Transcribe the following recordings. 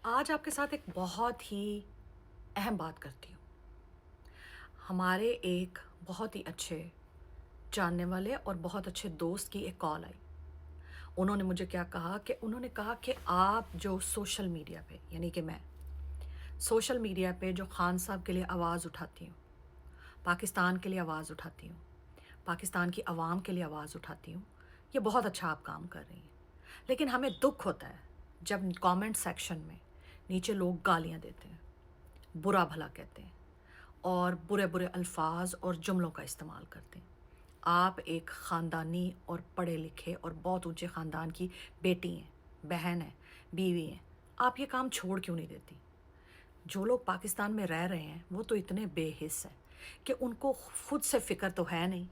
आज आपके साथ एक बहुत ही अहम बात करती हूँ। हमारे एक बहुत ही अच्छे जानने वाले और बहुत अच्छे दोस्त की एक कॉल आई। उन्होंने मुझे क्या कहा कि उन्होंने कहा कि आप जो सोशल मीडिया पे यानी कि मैं सोशल मीडिया पे जो खान साहब के लिए आवाज़ उठाती हूँ, पाकिस्तान के लिए आवाज़ उठाती हूँ, पाकिस्तान की आवाम के लिए आवाज़ उठाती हूँ, ये बहुत अच्छा आप काम कर रही हैं। लेकिन हमें दुख होता है जब कमेंट सेक्शन में नीचे लोग गालियाँ देते हैं, बुरा भला कहते हैं और बुरे बुरे अल्फाज और जुमलों का इस्तेमाल करते हैं। आप एक ख़ानदानी और पढ़े लिखे और बहुत ऊंचे ख़ानदान की बेटी हैं, बहन हैं, बीवी हैं। आप ये काम छोड़ क्यों नहीं देती? जो लोग पाकिस्तान में रह रहे हैं वो तो इतने बेहिस हैं कि उनको खुद से फ़िक्र तो है नहीं,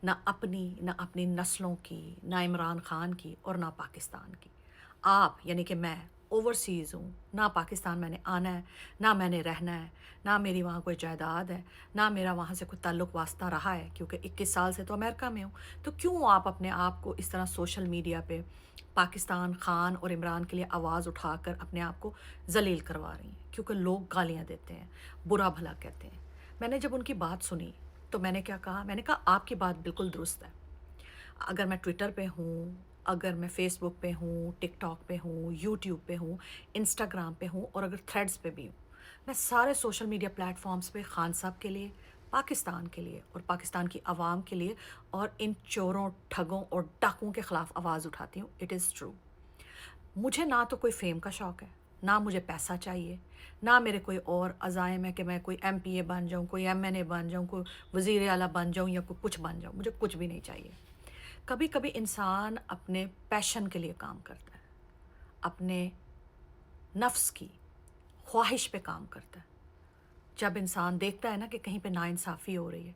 ना अपनी नस्लों की, ना इमरान खान की और ना पाकिस्तान की। आप यानी कि मैं ओवरसीज़ हूँ, ना पाकिस्तान मैंने आना है, ना मैंने रहना है, ना मेरी वहाँ कोई जायदाद है, ना मेरा वहाँ से कोई ताल्लुक़ वास्ता रहा है क्योंकि 21 साल से तो अमेरिका में हूँ। तो क्यों आप अपने आप को इस तरह सोशल मीडिया पे पाकिस्तान, खान और इमरान के लिए आवाज़ उठाकर अपने आप को ज़लील करवा रही हैं? क्योंकि लोग गालियाँ देते हैं, बुरा भला कहते हैं। मैंने जब उनकी बात सुनी तो मैंने क्या कहा? मैंने कहा आपकी बात बिल्कुल दुरुस्त है। अगर मैं ट्विटर पे हूँ, अगर मैं फ़ेसबुक पे हूँ, टिकटॉक पे हूँ, यूट्यूब पे हूँ, इंस्टाग्राम पे हूँ और अगर थ्रेड्स पे भी हूँ, मैं सारे सोशल मीडिया प्लेटफ़ॉर्म्स पे खान साहब के लिए, पाकिस्तान के लिए और पाकिस्तान की आवाम के लिए और इन चोरों, ठगों और डाकुओं के ख़िलाफ़ आवाज़ उठाती हूँ। It is true. मुझे ना तो कोई फ़ेम का शौक़ है, ना मुझे पैसा चाहिए, ना मेरे कोई और अज़ाइम है कि मैं कोई एमपीए बन जाऊँ, कोई एमएनए बन जाऊँ, कोई वज़ीर आला बन जाऊँ या कोई कुछ बन जाऊँ, मुझे कुछ भी नहीं चाहिए। कभी-कभी इंसान अपने पैशन के लिए काम करता है, अपने नफ्स की ख्वाहिश पे काम करता है। जब इंसान देखता है ना कि कहीं पे नाइंसाफ़ी हो रही है,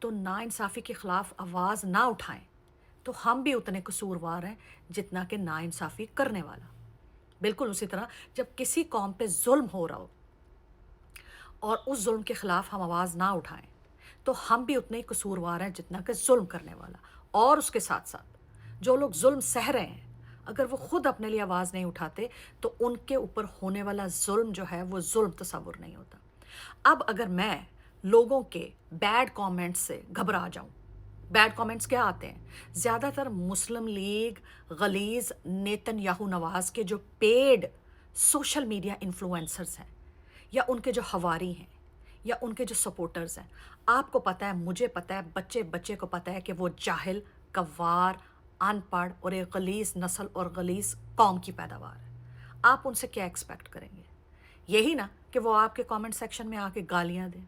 तो नाइंसाफ़ी के ख़िलाफ़ आवाज़ ना उठाएँ, तो हम भी उतने कसूरवार हैं जितना कि नाइंसाफ़ी करने वाला। बिल्कुल उसी तरह जब किसी कौम पे ज़ुल्म हो रहा हो और उस ज़ुल्म के ख़िलाफ़ हम आवाज़ ना उठाएँ, तो हम भी उतने ही कसूरवार हैं जितना कि ज़ुल्म करने वाला। और उसके साथ-साथ जो लोग ज़ुल्म सह रहे हैं, अगर वो खुद अपने लिए आवाज़ नहीं उठाते, तो उनके ऊपर होने वाला ज़ुल्म जो है, वो ज़ुल्म तसव्वुर नहीं होता। अब अगर मैं लोगों के बैड कमेंट्स से घबरा जाऊँ, बैड कमेंट्स क्या आते हैं? ज़्यादातर मुस्लिम लीग, गलीज़, नेतन्याहू नवाज़ के जो पेड सोशल मीडिया इन्फ्लुएंसर्स हैं या उनके जो हवारी हैं या उनके जो सपोर्टर्स हैं, आपको पता है, मुझे पता है, बच्चे-बच्चे को पता है कि वो जाहिल, गँवार, अनपढ़ और एक गलीज़ नस्ल और गलीज़ कौम की पैदावार है। आप उनसे क्या एक्सपेक्ट करेंगे? यही ना कि वो आपके कमेंट सेक्शन में आके गालियाँ दें,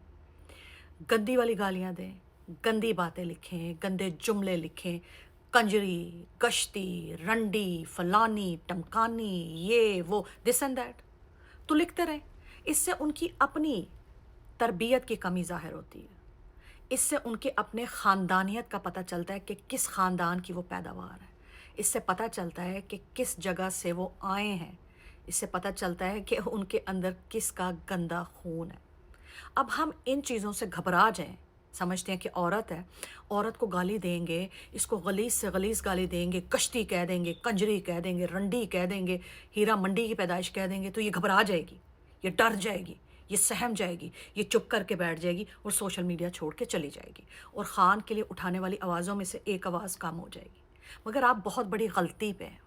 गंदी वाली गालियाँ दें, गंदी बातें लिखें, गंदे जुमले लिखें, कंजरी, गश्ती, रंडी, फलानी, टमकानी, ये वो, दिस एंड दैट। तो लिखते रहें। इससे उनकी अपनी तरबियत की कमी ज़ाहिर होती है। इससे उनके अपने ख़ानदानियत का पता चलता है कि किस ख़ानदान की वो पैदावार है। इससे पता चलता है कि किस जगह से वो आए हैं। इससे पता चलता है कि उनके अंदर किसका गंदा खून है। अब हम इन चीज़ों से घबरा जाएँ, समझते हैं कि औरत है, औरत को गाली देंगे, इसको गलीज़ से गलीज़ गाली देंगे, कश्ती कह देंगे, कंजरी कह देंगे, रंडी कह देंगे, हीरा मंडी की पैदाइश कह देंगे, तो ये घबरा जाएगी, ये डर जाएगी, ये सहम जाएगी, ये चुप करके बैठ जाएगी और सोशल मीडिया छोड़ के चली जाएगी और ख़ान के लिए उठाने वाली आवाज़ों में से एक आवाज़ कम हो जाएगी। मगर आप बहुत बड़ी गलती पे हैं।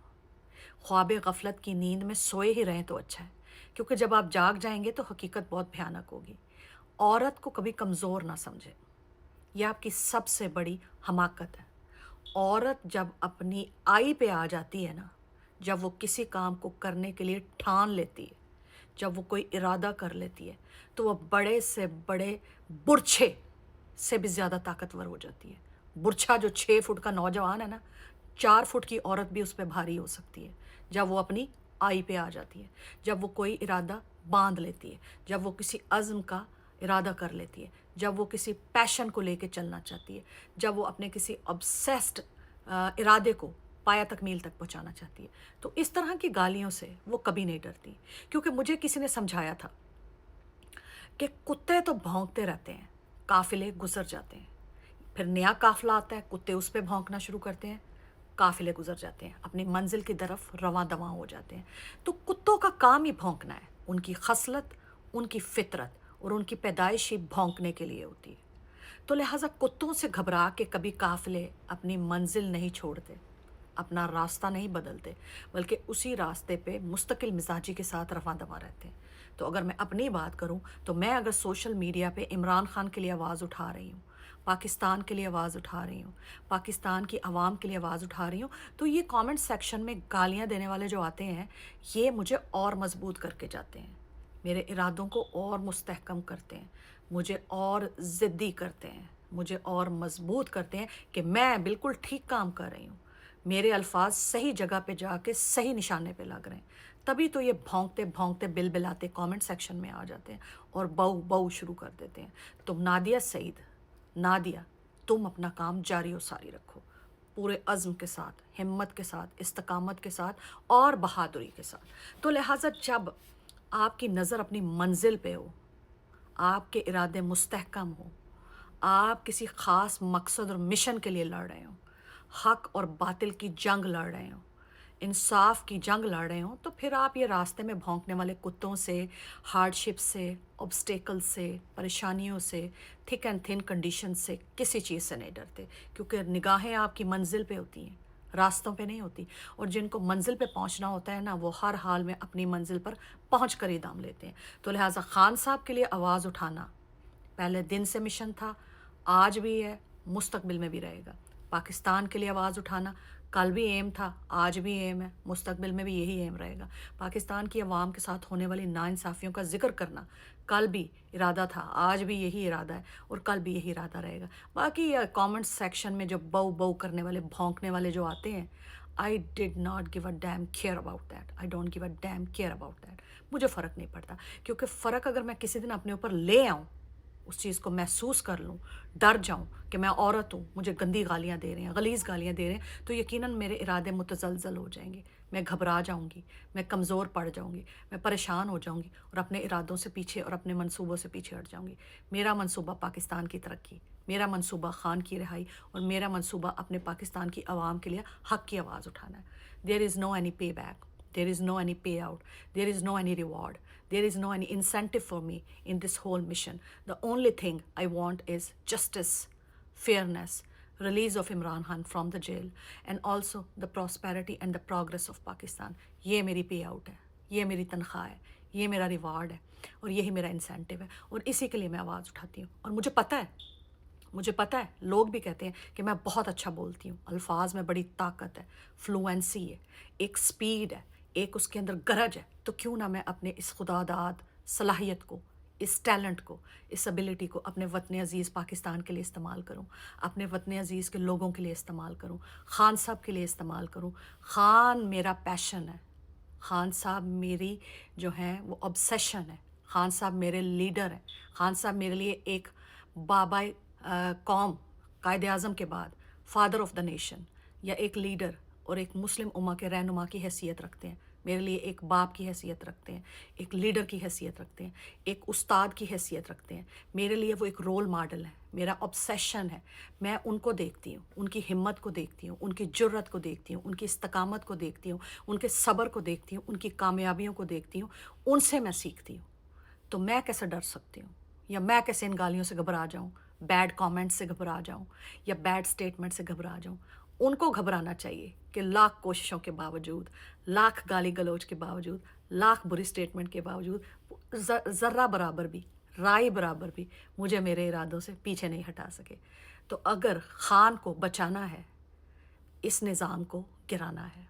ख्वाब गफलत की नींद में सोए ही रहें तो अच्छा है, क्योंकि जब आप जाग जाएंगे तो हकीकत बहुत भयानक होगी। औरत को कभी कमज़ोर ना समझें, यह आपकी सबसे बड़ी हमाकत है। औरत जब अपनी आई पे आ जाती है ना, जब वो किसी काम को करने के लिए ठान लेती है, जब वो कोई इरादा कर लेती है, तो वो बड़े से बड़े बुरछे से भी ज़्यादा ताकतवर हो जाती है। बुरछा जो 6 फुट का नौजवान है ना, 4 फुट की औरत भी उस पे भारी हो सकती है, जब वो अपनी आई पे आ जाती है, जब वो कोई इरादा बाँध लेती है, जब वो किसी अज़्म का इरादा कर लेती है, जब वो किसी पैशन को लेके चलना चाहती है, जब वो अपने किसी ऑब्सेस्ड इरादे को पाया तकमील तक पहुँचाना चाहती है। तो इस तरह की गालियों से वो कभी नहीं डरती, क्योंकि मुझे किसी ने समझाया था कि कुत्ते तो भौंकते रहते हैं, काफ़िले गुज़र जाते हैं। फिर नया काफ़िला आता है, कुत्ते उस पे भौंकना शुरू करते हैं, قافلے گزر جاتے ہیں، اپنی منزل کی طرف رواں دواں ہو جاتے ہیں۔ تو کتوں کا کام ہی بھونکنا ہے، ان کی خصلت، ان کی فطرت اور ان کی پیدائش ہی بھونکنے کے لیے ہوتی ہے۔ تو لہٰذا کتوں سے گھبرا کے کبھی قافلے اپنی منزل نہیں چھوڑتے، اپنا راستہ نہیں بدلتے، بلکہ اسی راستے پہ مستقل مزاجی کے ساتھ رواں دواں رہتے ہیں۔ تو اگر میں اپنی بات کروں تو میں اگر سوشل میڈیا پہ عمران خان کے لیے آواز اٹھا رہی ہوں، پاکستان کے لیے آواز اٹھا رہی ہوں، پاکستان کی عوام کے لیے آواز اٹھا رہی ہوں، تو یہ کامنٹ سیکشن میں گالیاں دینے والے جو آتے ہیں، یہ مجھے اور مضبوط کر کے جاتے ہیں، میرے ارادوں کو اور مستحکم کرتے ہیں، مجھے اور ضدی کرتے ہیں، مجھے اور مضبوط کرتے ہیں کہ میں بالکل ٹھیک کام کر رہی ہوں، میرے الفاظ صحیح جگہ پہ جا کے صحیح نشانے پہ لگ رہے ہیں۔ تبھی تو یہ بھونکتے بھونکتے بل بلاتے کامنٹ سیکشن میں آ جاتے ہیں اور بہو بہو شروع کر دیتے ہیں۔ تو نادیہ سعید، نادیہ، تم اپنا کام جاری و ساری رکھو، پورے عزم کے ساتھ، ہمت کے ساتھ، استقامت کے ساتھ اور بہادری کے ساتھ۔ تو لہٰذا جب آپ کی نظر اپنی منزل پہ ہو، آپ کے ارادے مستحکم ہوں، آپ کسی خاص مقصد اور مشن کے لیے لڑ رہے ہوں، حق اور باطل کی جنگ لڑ رہے ہوں، انصاف کی جنگ لڑ رہے ہوں، تو پھر آپ یہ راستے میں بھونکنے والے کتوں سے، ہارڈشپ سے، obstacle سے، پریشانیوں سے، تھک اینڈ تھن کنڈیشن سے، کسی چیز سے نہیں ڈرتے، کیونکہ نگاہیں آپ کی منزل پہ ہوتی ہیں، راستوں پہ نہیں ہوتی۔ اور جن کو منزل پہ پہنچنا ہوتا ہے نا، وہ ہر حال میں اپنی منزل پر پہنچ کر ہی دام لیتے ہیں۔ تو لہٰذا خان صاحب کے لیے آواز اٹھانا پہلے دن سے مشن تھا، آج بھی ہے، مستقبل میں بھی رہے گا۔ پاکستان کے لیے آواز اٹھانا کل بھی ایم تھا، آج بھی ایم ہے، مستقبل میں بھی یہی ایم رہے گا۔ پاکستان کی عوام کے ساتھ ہونے والی ناانصافیوں کا ذکر کرنا کل بھی ارادہ تھا، آج بھی یہی ارادہ ہے اور کل بھی یہی ارادہ رہے گا۔ باقی کامنٹ سیکشن میں جو بو بو کرنے والے، بھونکنے والے جو آتے ہیں، I did not give a damn care about that. I don't give a damn care about that. مجھے فرق نہیں پڑتا، کیونکہ فرق اگر میں کسی دن اپنے اوپر لے آؤں، اس چیز کو محسوس کر لوں، ڈر جاؤں کہ میں عورت ہوں، مجھے گندی گالیاں دے رہے ہیں، غلیظ گالیاں دے رہے ہیں، تو یقیناً میرے ارادے متزلزل ہو جائیں گے، میں گھبرا جاؤں گی، میں کمزور پڑ جاؤں گی، میں پریشان ہو جاؤں گی اور اپنے ارادوں سے پیچھے اور اپنے منصوبوں سے پیچھے ہٹ جاؤں گی۔ میرا منصوبہ پاکستان کی ترقی، میرا منصوبہ خان کی رہائی اور میرا منصوبہ اپنے پاکستان کی عوام کے لیے حق کی آواز اٹھانا ہے۔ There is no any payback بیک، there is no any payout, there is no any reward, there is no any incentive for me in this whole mission. The only thing I want is justice, fairness, release of Imran Khan from the jail, and also the prosperity and the progress of Pakistan. یہ میری pay out ہے، یہ میری تنخواہ ہے، یہ میرا reward ہے اور یہی میرا انسینٹیو ہے، اور اسی کے لیے میں آواز اٹھاتی ہوں۔ اور مجھے پتہ ہے لوگ بھی کہتے ہیں کہ میں بہت اچھا بولتی ہوں، الفاظ میں بڑی طاقت ہے، فلوئنسی ہے، ایک سپیڈ ہے، ایک اس کے اندر گرج ہے، تو کیوں نہ میں اپنے اس خداداد صلاحیت کو، اس ٹیلنٹ کو، اس ابیلٹی کو اپنے وطن عزیز پاکستان کے لیے استعمال کروں، اپنے وطن عزیز کے لوگوں کے لیے استعمال کروں، خان صاحب کے لیے استعمال کروں۔ خان میرا پیشن ہے، خان صاحب میری جو ہیں وہ obsession ہے، خان صاحب میرے لیڈر ہیں، خان صاحب میرے لیے ایک بابا قوم، قائد اعظم کے بعد فادر آف دا نیشن، یا ایک لیڈر اور ایک مسلم امہ کے رہنما کی حیثیت رکھتے ہیں، میرے لیے ایک باپ کی حیثیت رکھتے ہیں، ایک لیڈر کی حیثیت رکھتے ہیں، ایک استاد کی حیثیت رکھتے ہیں، میرے لیے وہ ایک رول ماڈل ہے، میرا obsession ہے۔ میں ان کو دیکھتی ہوں، ان کی ہمت کو دیکھتی ہوں، ان کی جرت کو دیکھتی ہوں، ان کی استقامت کو دیکھتی ہوں، ان کے صبر کو دیکھتی ہوں، ان کی کامیابیوں کو دیکھتی ہوں، ان سے میں سیکھتی ہوں۔ تو میں کیسے ڈر سکتی ہوں، یا میں کیسے ان گالیوں سے گھبرا جاؤں، بیڈ کامنٹ سے گھبرا جاؤں، یا بیڈ سٹیٹمنٹ سے گھبرا جاؤں؟ ان کو گھبرانا چاہیے کہ لاکھ کوششوں کے باوجود، لاکھ گالی گلوچ کے باوجود، لاکھ بری سٹیٹمنٹ کے باوجود، ذرہ برابر بھی، رائے برابر بھی مجھے میرے ارادوں سے پیچھے نہیں ہٹا سکے۔ تو اگر خان کو بچانا ہے، اس نظام کو گرانا ہے۔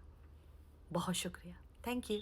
بہت شکریہ، تھینک یو۔